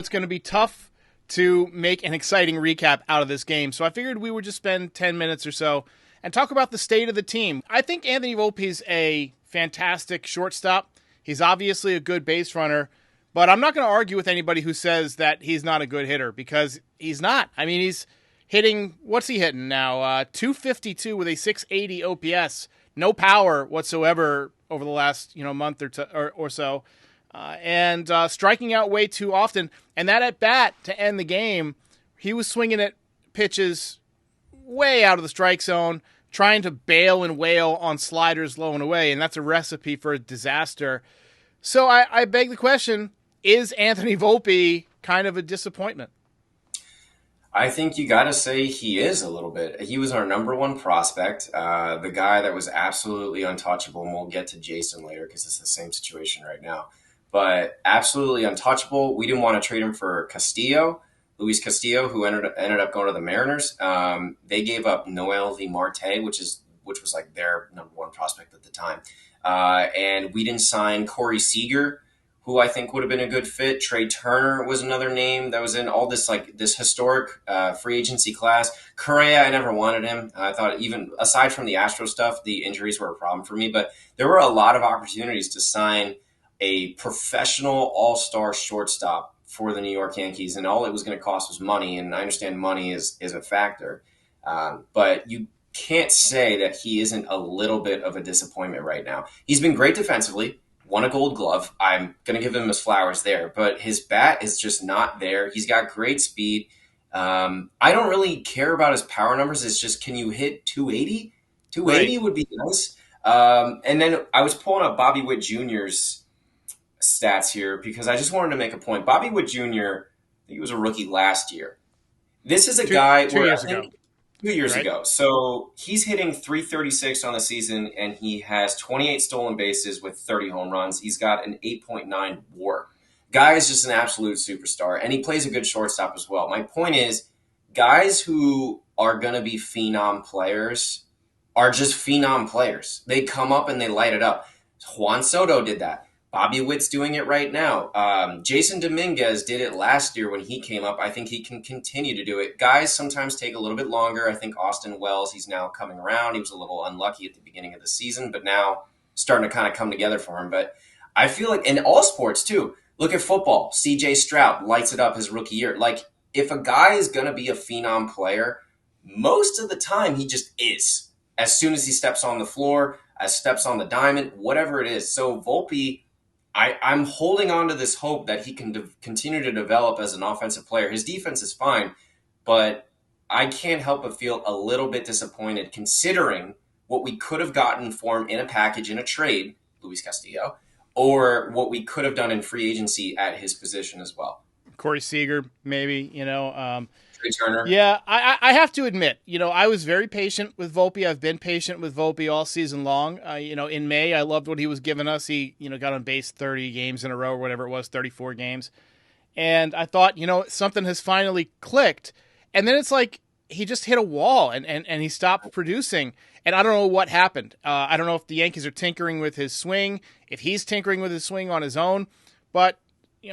it's going to be tough to make an exciting recap out of this game. So I figured we would just spend 10 minutes or so and talk about the state of the team. I think Anthony Volpe's a fantastic shortstop. He's obviously a good base runner, but I'm not going to argue with anybody who says that he's not a good hitter, because he's not. I mean, he's hitting, what's he hitting now? 252 with a 680 OPS. No power whatsoever over the last month or so. And striking out way too often. And that at bat to end the game, he was swinging at pitches way out of the strike zone, trying to bail and wail on sliders low and away, and that's a recipe for a disaster. So I beg the question, is Anthony Volpe kind of a disappointment? I think you got to say he is a little bit. He was our number one prospect, the guy that was absolutely untouchable, and we'll get to Jason later because it's the same situation right now. But absolutely untouchable. We didn't want to trade him for Luis Castillo, who ended up going to the Mariners. They gave up Noel V. Marte, which was like their number one prospect at the time. And we didn't sign Corey Seager, who I think would have been a good fit. Trey Turner was another name that was in all this historic free agency class. Correa, I never wanted him. I thought, even aside from the Astro stuff, the injuries were a problem for me. But there were a lot of opportunities to sign a professional all-star shortstop for the New York Yankees, and all it was going to cost was money. And I understand money is a factor, but you can't say that he isn't a little bit of a disappointment right now. He's been great defensively. Won a Gold Glove. I'm going to give him his flowers there, but his bat is just not there. He's got great speed. I don't really care about his power numbers. It's just, can you hit 280? 280 right. Would be nice. And then I was pulling up Bobby Witt Jr.'s stats here because I just wanted to make a point. Bobby Witt Jr., I think he was a rookie last year. This is a guy 2 years ago. 2 years ago. So he's hitting 336 on the season, and he has 28 stolen bases with 30 home runs. He's got an 8.9 WAR. Guy is just an absolute superstar, and he plays a good shortstop as well. My point is, guys who are going to be phenom players are just phenom players. They come up and they light it up. Juan Soto did that. Bobby Witt's doing it right now. Jason Dominguez did it last year when he came up. I think he can continue to do it. Guys sometimes take a little bit longer. I think Austin Wells, he's now coming around. He was a little unlucky at the beginning of the season, but now starting to kind of come together for him. But I feel like in all sports too, look at football. CJ Stroud lights it up his rookie year. Like, if a guy is going to be a phenom player, most of the time he just is. As soon as he steps on the floor, steps on the diamond, whatever it is. So Volpe, I'm holding on to this hope that he can continue to develop as an offensive player. His defense is fine, but I can't help but feel a little bit disappointed considering what we could have gotten for him in a package, in a trade, Luis Castillo, or what we could have done in free agency at his position as well. Corey Seager, maybe, Trey Turner. Yeah, I have to admit, I was very patient with Volpe. I've been patient with Volpe all season long. In May, I loved what he was giving us. He, got on base 30 games in a row or whatever it was, 34 games. And I thought, something has finally clicked. And then it's like he just hit a wall and he stopped producing. And I don't know what happened. I don't know if the Yankees are tinkering with his swing, if he's tinkering with his swing on his own. But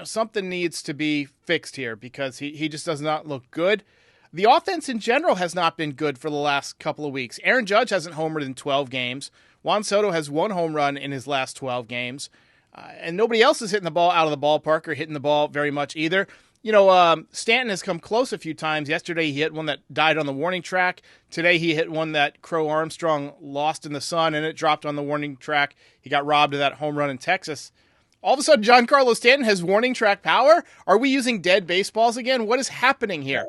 something needs to be fixed here because he just does not look good. The offense in general has not been good for the last couple of weeks. Aaron Judge hasn't homered in 12 games. Juan Soto has 1 home run in his last 12 games. And nobody else is hitting the ball out of the ballpark or hitting the ball very much either. Stanton has come close a few times. Yesterday he hit one that died on the warning track. Today he hit one that Crow Armstrong lost in the sun and it dropped on the warning track. He got robbed of that home run in Texas. All of a sudden, Giancarlo Stanton has warning track power? Are we using dead baseballs again? What is happening here?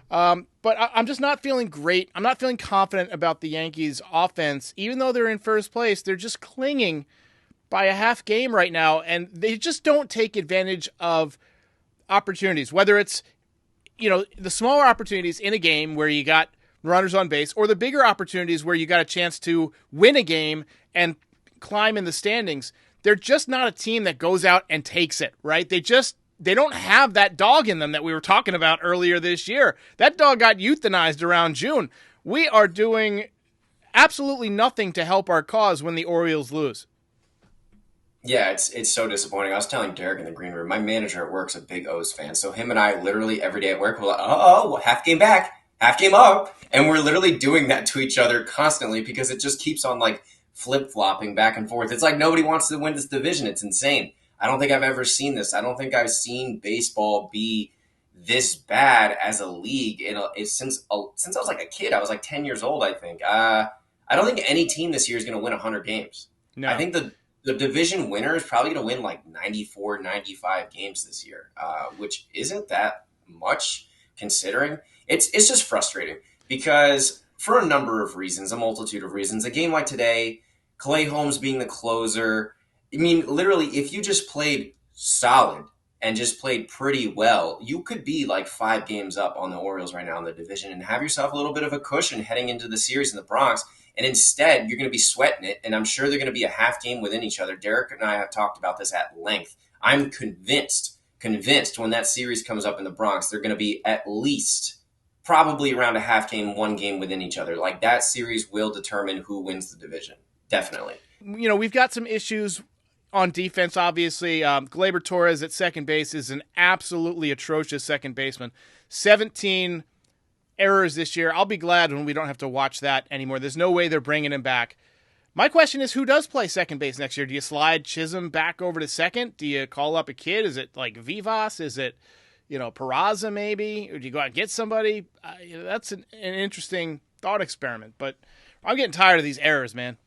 But I'm just not feeling great. I'm not feeling confident about the Yankees' offense. Even though they're in first place, they're just clinging by a half game right now, and they just don't take advantage of opportunities, whether it's the smaller opportunities in a game where you got runners on base, or the bigger opportunities where you got a chance to win a game and climb in the standings. They're just not a team that goes out and takes it, right? They don't have that dog in them that we were talking about earlier this year. That dog got euthanized around June. We are doing absolutely nothing to help our cause when the Orioles lose. Yeah, it's so disappointing. I was telling Derek in the green room, my manager at work's a big O's fan. So him and I literally every day at work, we're like, oh, half game back, half game up. And we're literally doing that to each other constantly because it just keeps on like flip flopping back and forth. It's like nobody wants to win this division. It's insane. I don't think I've ever seen this. I don't think I've seen baseball be this bad as a league since I was like a kid. I was like 10 years old, I think. I don't think any team this year is going to win 100 games. I No. think the division winner is probably going to win like 94, 95 games this year, which isn't that much considering. It's just frustrating because for a number of reasons, a multitude of reasons, a game like today, Clay Holmes being the closer, I mean, literally, if you just played solid and just played pretty well, you could be like 5 games up on the Orioles right now in the division and have yourself a little bit of a cushion heading into the series in the Bronx. And instead, you're going to be sweating it, and I'm sure they're going to be a half game within each other. Derek and I have talked about this at length. I'm convinced when that series comes up in the Bronx, they're going to be at least probably around a half game, 1 game within each other. Like that series will determine who wins the division. Definitely. We've got some issues on defense, obviously. Gleyber Torres at second base is an absolutely atrocious second baseman. 17 errors this year. I'll be glad when we don't have to watch that anymore. There's no way they're bringing him back. My question is, who does play second base next year? Do you slide Chisholm back over to second? Do you call up a kid? Is it like Vivas? Is it, Peraza maybe? Or do you go out and get somebody? That's an interesting thought experiment, but I'm getting tired of these errors, man.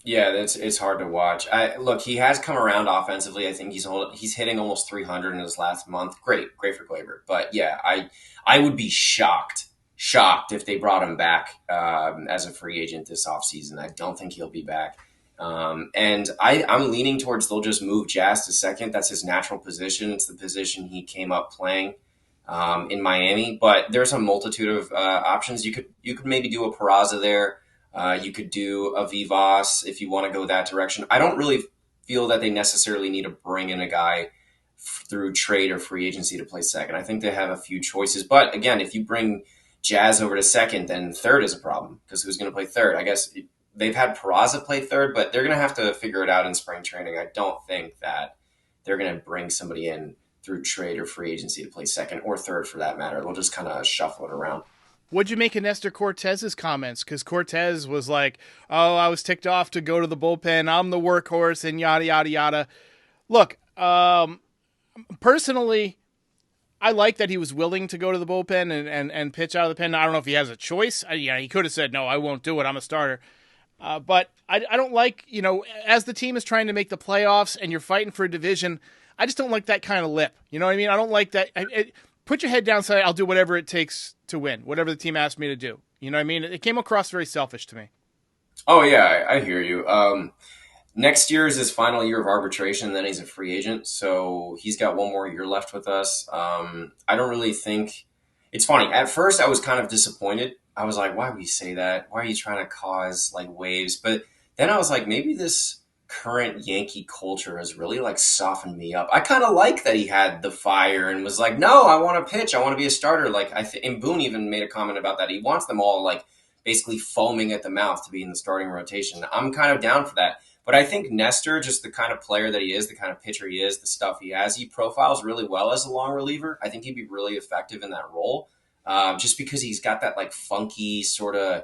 Yeah, it's hard to watch. Look, he has come around offensively. I think he's hitting almost 300 in his last month. Great for Gleyber. But yeah, I would be shocked if they brought him back as a free agent this offseason. I don't think he'll be back. And I'm leaning towards they'll just move Jazz to second. That's his natural position. It's the position he came up playing in Miami. But there's a multitude of options. You could maybe do a Peraza there. You could do a Vivas if you want to go that direction. I don't really feel that they necessarily need to bring in a guy through trade or free agency to play second. I think they have a few choices. But again, if you bring Jazz over to second, then third is a problem because who's going to play third? I guess they've had Peraza play third, but they're going to have to figure it out in spring training. I don't think that they're going to bring somebody in through trade or free agency to play second or third for that matter. They'll just kind of shuffle it around. What'd you make of Nestor Cortez's comments? Because Cortez was like, oh, I was ticked off to go to the bullpen. I'm the workhorse and yada, yada, yada. Look, personally, I like that he was willing to go to the bullpen and pitch out of the pen. I don't know if he has a choice. He could have said, no, I won't do it. I'm a starter. But I don't like, as the team is trying to make the playoffs and you're fighting for a division, I just don't like that kind of lip. You know what I mean? I don't like that. Put your head down and say, I'll do whatever it takes to win, whatever the team asks me to do. You know what I mean? It came across very selfish to me. Oh, yeah, I hear you. Next year is his final year of arbitration, then he's a free agent. So he's got 1 more year left with us. I don't really think – it's funny. At first, I was kind of disappointed. I was like, why would you say that? Why are you trying to cause, like, waves? But then I was like, maybe this current Yankee culture has really, like, softened me up. I kind of like that he had the fire and was like, no, I want to pitch. I want to be a starter. Like, and Boone even made a comment about that. He wants them all, like, basically foaming at the mouth to be in the starting rotation. I'm kind of down for that. But I think Nestor, just the kind of player that he is, the kind of pitcher he is, the stuff he has, he profiles really well as a long reliever. I think he'd be really effective in that role just because he's got that like funky sort of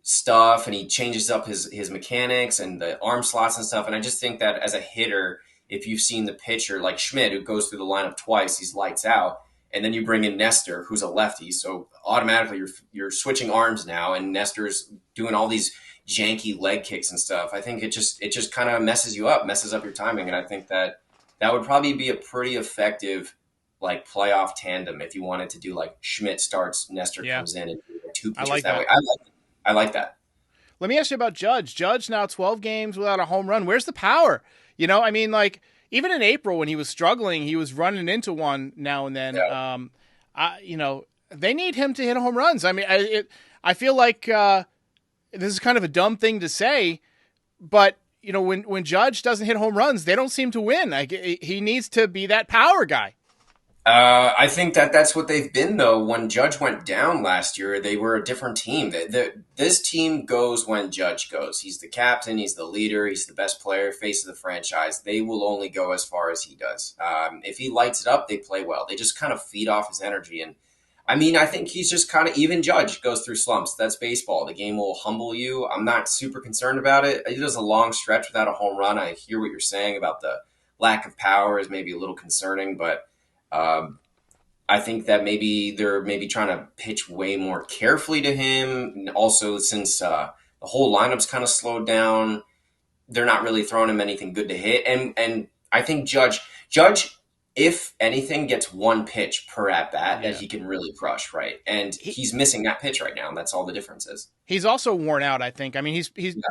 stuff and he changes up his mechanics and the arm slots and stuff. And I just think that as a hitter, if you've seen the pitcher like Schmidt, who goes through the lineup twice, he's lights out. And then you bring in Nestor, who's a lefty. So automatically you're switching arms now and Nestor's doing all these janky leg kicks and stuff. I think it just kind of messes you up, messes up your timing. And I think that would probably be a pretty effective like playoff tandem if you wanted to do like Schmidt starts, Nestor comes in and do 2 pitchers that way. I like that. Let me ask you about Judge. Judge now 12 games without a home run. Where's the power? I mean, like even in April when he was struggling, he was running into one now and then. Yeah. They need him to hit home runs. I mean, I feel like this is kind of a dumb thing to say, but when Judge doesn't hit home runs, they don't seem to win. Like he needs to be that power guy. I think that's what they've been, though. When Judge went down last year, they were a different team. This team goes when Judge goes. He's the captain. He's the leader. He's the best player, face of the franchise. They will only go as far as he does. If he lights it up, they play well. They just kind of feed off his energy. And I mean, I think he's just kind of, even Judge goes through slumps. That's baseball. The game will humble you. I'm not super concerned about it. He does a long stretch without a home run. I hear what you're saying about the lack of power is maybe a little concerning, but I think that maybe they're trying to pitch way more carefully to him. And also, since the whole lineup's kind of slowed down, they're not really throwing him anything good to hit. And I think Judge, if anything, gets one pitch per at bat that he can really crush, right? And he's missing that pitch right now, and that's all the difference is. He's also worn out, I think. I mean,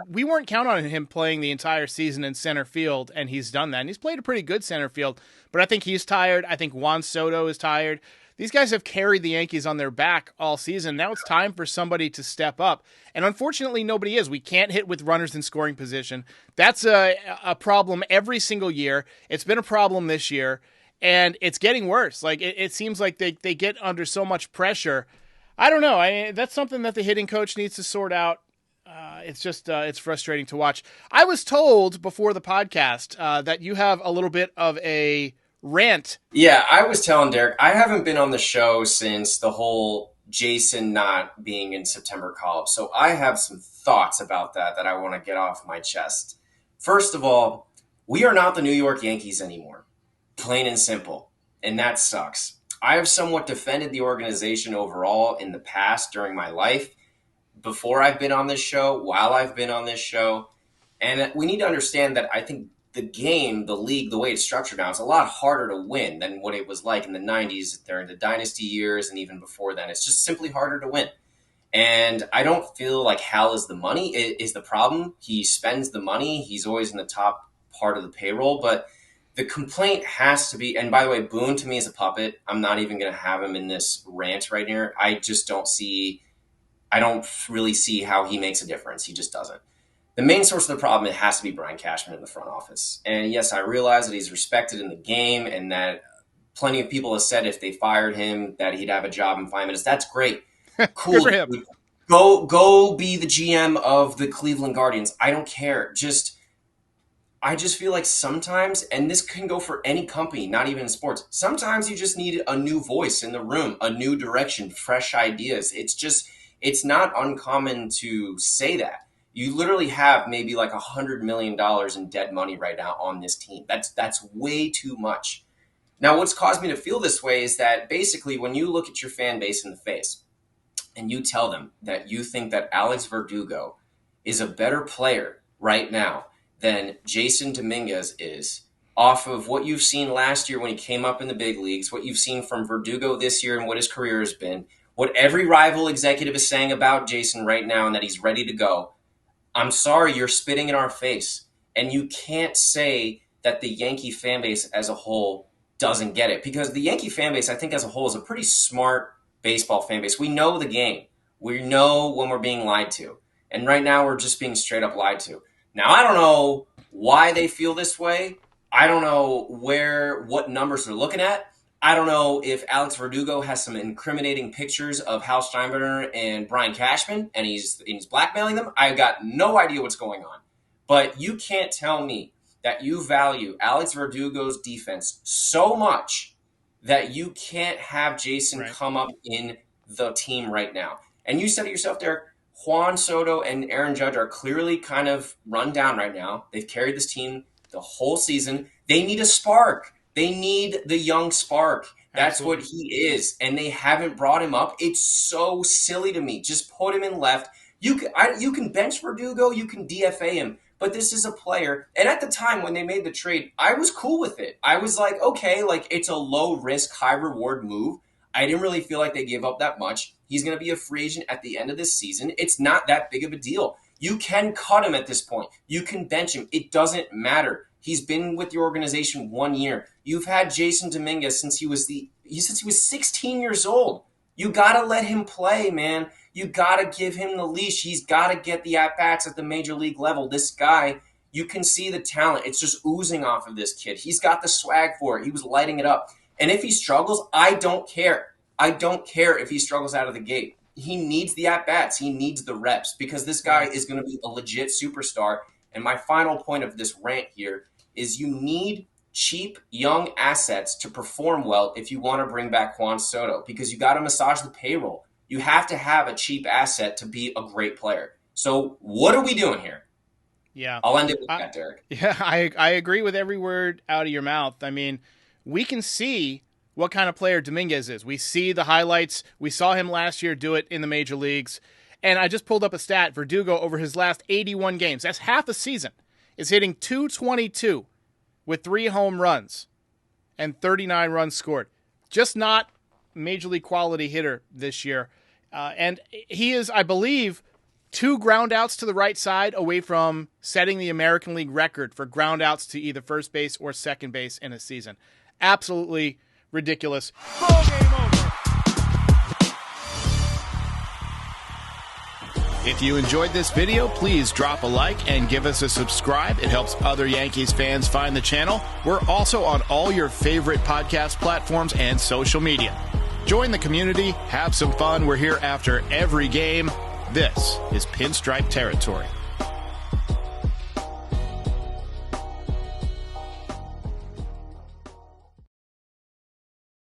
we weren't counting on him playing the entire season in center field, and he's done that. And he's played a pretty good center field, but I think he's tired. I think Juan Soto is tired. These guys have carried the Yankees on their back all season. Now it's time for somebody to step up. And unfortunately, nobody is. We can't hit with runners in scoring position. That's a problem every single year. It's been a problem this year. And it's getting worse. Like it seems like they get under so much pressure. I don't know. That's something that the hitting coach needs to sort out. It's just it's frustrating to watch. I was told before the podcast that you have a little bit of a rant. Yeah, I was telling Derek, I haven't been on the show since the whole Jason not being in September call-up. So I have some thoughts about that I want to get off my chest. First of all, we are not the New York Yankees anymore. Plain and simple. And that sucks. I have somewhat defended the organization overall in the past during my life, before I've been on this show, while I've been on this show. And we need to understand that I think the game, the league, the way it's structured now is a lot harder to win than what it was like in the 90s during the dynasty years and even before then. It's just simply harder to win. And I don't feel like Hal is the money, is the problem. He spends the money. He's always in the top part of the payroll, but the complaint has to be, and by the way, Boone to me is a puppet. I'm not even going to have him in this rant right here. I don't really see how he makes a difference. He just doesn't. The main source of the problem, it has to be Brian Cashman in the front office. And yes, I realize that he's respected in the game and that plenty of people have said if they fired him that he'd have a job in 5 minutes. That's great. Cool. Good for him. Go be the GM of the Cleveland Guardians. I don't care. I just feel like sometimes, and this can go for any company, not even in sports, sometimes you just need a new voice in the room, a new direction, fresh ideas. It's not uncommon to say that. You literally have maybe like $100 million in dead money right now on this team. That's way too much. Now, what's caused me to feel this way is that basically when you look at your fan base in the face and you tell them that you think that Alex Verdugo is a better player right now than Jason Dominguez is, off of what you've seen last year when he came up in the big leagues, what you've seen from Verdugo this year and what his career has been, what every rival executive is saying about Jason right now and that he's ready to go, I'm sorry, you're spitting in our face. And you can't say that the Yankee fan base as a whole doesn't get it, because the Yankee fan base, I think as a whole, is a pretty smart baseball fan base. We know the game. We know when we're being lied to. And right now we're just being straight up lied to. Now, I don't know why they feel this way. I don't know what numbers they're looking at. I don't know if Alex Verdugo has some incriminating pictures of Hal Steinbrenner and Brian Cashman, and he's blackmailing them. I've got no idea what's going on. But you can't tell me that you value Alex Verdugo's defense so much that you can't have Jason come up in the team right now. And you said it yourself, Derek, Juan Soto and Aaron Judge are clearly kind of run down right now. They've carried this team the whole season. They need a spark. They need the young spark. That's Absolutely. What he is. And they haven't brought him up. It's so silly to me. Just put him in left. You can bench Verdugo. You can DFA him. But this is a player. And at the time when they made the trade, I was cool with it. I was like, okay, like it's a low risk, high reward move. I didn't really feel like they gave up that much. He's going to be a free agent at the end of this season. It's not that big of a deal. You can cut him at this point. You can bench him. It doesn't matter. He's been with your organization 1 year. You've had Jason Dominguez since he was 16 years old. You got to let him play, man. You got to give him the leash. He's got to get the at-bats at the major league level. This guy, you can see the talent. It's just oozing off of this kid. He's got the swag for it. He was lighting it up. And if he struggles, I don't care. I don't care if he struggles out of the gate. He needs the at-bats. He needs the reps because this guy is going to be a legit superstar. And my final point of this rant here is you need cheap, young assets to perform well if you want to bring back Juan Soto because you got to massage the payroll. You have to have a cheap asset to be a great player. So what are we doing here? Yeah. I'll end it with that, Derek. Yeah, I agree with every word out of your mouth. I mean, we can see what kind of player Dominguez is. We see the highlights. We saw him last year do it in the major leagues. And I just pulled up a stat. Verdugo, over his last 81 games, that's half a season, is hitting .222 with 3 home runs and 39 runs scored. Just not major league quality hitter this year. And he is, I believe, 2 ground outs to the right side away from setting the American League record for ground outs to either first base or second base in a season. Absolutely ridiculous. Ball game over. If you enjoyed this video, please drop a like and give us a subscribe. It helps other Yankees fans find the channel. We're also on all your favorite podcast platforms and social media. Join the community, have some fun. We're here after every game. This is Pinstripe Territory.